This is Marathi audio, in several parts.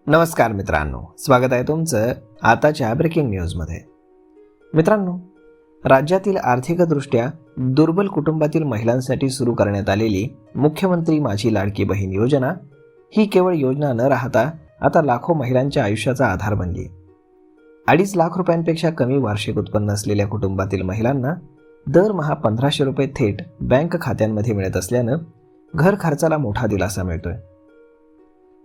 नमस्कार मित्रांनो, स्वागत आहे तुमचं आताच्या ब्रेकिंग न्यूजमध्ये. मित्रांनो, राज्यातील आर्थिकदृष्ट्या दुर्बल कुटुंबातील महिलांसाठी सुरू करण्यात आलेली मुख्यमंत्री माझी लाडकी बहीण योजना ही केवळ योजना न राहता आता लाखो महिलांच्या आयुष्याचा आधार बनली. 2.5 लाख रुपयांपेक्षा कमी वार्षिक उत्पन्न असलेल्या कुटुंबातील महिलांना दरमहा 1500 रुपये थेट बँक खात्यांमध्ये मिळत असल्यानं घर खर्चाला मोठा दिलासा मिळतोय.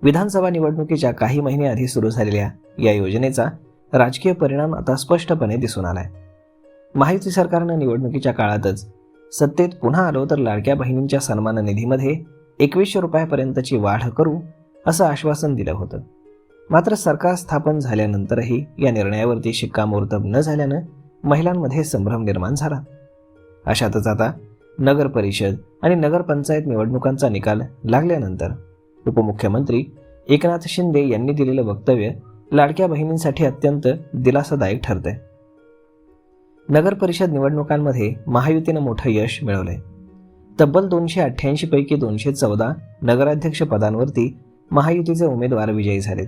विधानसभा निवडणुकीच्या काही महिने आधी सुरू झालेल्या या योजनेचा राजकीय परिणाम आता स्पष्टपणे दिसून आलाय. महायुती सरकारनं निवडणुकीच्या काळातच सत्तेत पुन्हा आलो तर लाडक्या बहिणींच्या सन्मान निधीमध्ये 2100 रुपयापर्यंतची वाढ करू असं आश्वासन दिलं होतं. मात्र सरकार स्थापन झाल्यानंतरही या निर्णयावरती शिक्कामोर्तब न झाल्यानं महिलांमध्ये संभ्रम निर्माण झाला. अशातच आता नगर परिषद आणि नगरपंचायत निवडणुकांचा निकाल लागल्यानंतर उपमुख्यमंत्री एकनाथ शिंदे यांनी दिलेलं वक्तव्य लाडक्या बहिणींसाठी अत्यंत दिलासादायक ठरतंय. नगर परिषद निवडणुकांमध्ये महायुतीनं मोठं यश मिळवलंय. तब्बल 288 पैकी 214 नगराध्यक्ष पदांवरती महायुतीचे उमेदवार विजयी झालेत.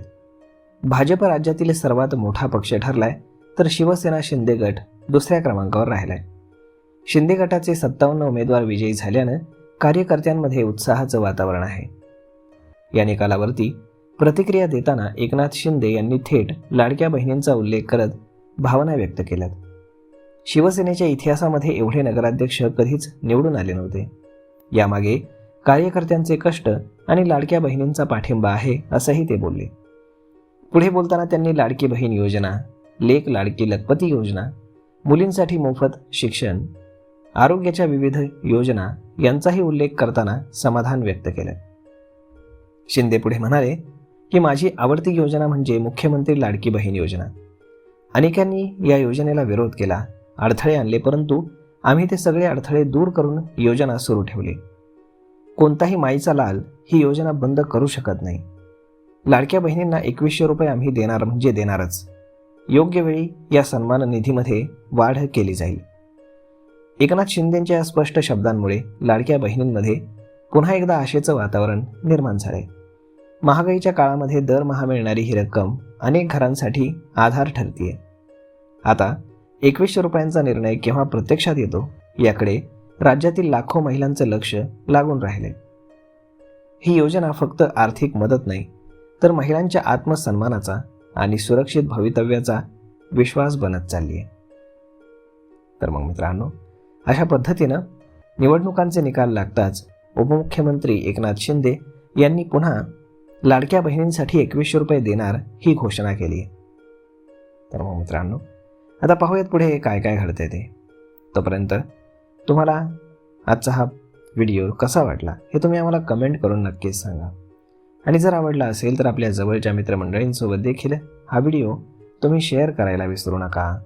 भाजप राज्यातील सर्वात मोठा पक्ष ठरलाय, तर शिवसेना शिंदे गट दुसऱ्या क्रमांकावर राहिलाय. शिंदे गटाचे 57 उमेदवार विजयी झाल्यानं कार्यकर्त्यांमध्ये उत्साहाचं वातावरण आहे. या निकालावरती प्रतिक्रिया देताना एकनाथ शिंदे यांनी थेट लाडक्या बहिणींचा उल्लेख करत भावना व्यक्त केल्यात. शिवसेनेच्या इतिहासामध्ये एवढे नगराध्यक्ष कधीच निवडून आले नव्हते. यामागे कार्यकर्त्यांचे कष्ट आणि लाडक्या बहिणींचा पाठिंबा आहे असंही ते बोलले. पुढे बोलताना त्यांनी लाडकी बहीण योजना, लेक लाडकी लखपती योजना, मुलींसाठी मोफत शिक्षण, आरोग्याच्या विविध योजना यांचाही उल्लेख करताना समाधान व्यक्त केलं. शिंदे पुढे म्हणाले की माझी आवडती योजना म्हणजे मुख्यमंत्री लाडकी बहीण योजना. अनेकांनी या योजनेला विरोध केला, अडथळे आणले, परंतु आम्ही ते सगळे अडथळे दूर करून योजना सुरू ठेवली. कोणताही माईचा लाल ही योजना बंद करू शकत नाही. लाडक्या बहिणींना 2100 रुपये आम्ही देणार म्हणजे देणारच. योग्य वेळी या सन्मान निधीमध्ये वाढ केली जाईल. एकनाथ शिंदेंच्या या स्पष्ट शब्दांमुळे लाडक्या बहिणींमध्ये पुन्हा एकदा आशेचं वातावरण निर्माण झालंय. महागाईच्या काळामध्ये दरमहा मिळणारी ही रक्कम अनेक घरांसाठी आधार ठरतीये. आता 2100 रुपयांचा निर्णय केव्हा प्रत्यक्षात येतो याकडे राज्यातील लाखो महिलांचं लक्ष लागून राहिले. ही योजना फक्त आर्थिक मदत नाही, तर महिलांच्या आत्मसन्मानाचा आणि सुरक्षित भवितव्याचा विश्वास बनत चालली आहे. तर मग मित्रांनो, अशा पद्धतीनं निवडणुकांचे निकाल लागताच उपमुख्यमंत्री एकनाथ शिंदे यांनी पुन्हा लाडक्या बहिणींसाठी 2100 रुपये देणार ही घोषणा केली. तर मग मित्रांनो, आता पाहूयात पुढे काय काय घडतंय ते. तोपर्यंत तुम्हाला आजचा हा व्हिडिओ कसा वाटला हे तुम्ही आम्हाला कमेंट करून नक्कीच सांगा. आणि जर आवडला असेल तर आपल्या जवळच्या मित्रमंडळींसोबत देखील हा व्हिडिओ तुम्ही शेअर करायला विसरू नका.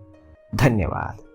धन्यवाद.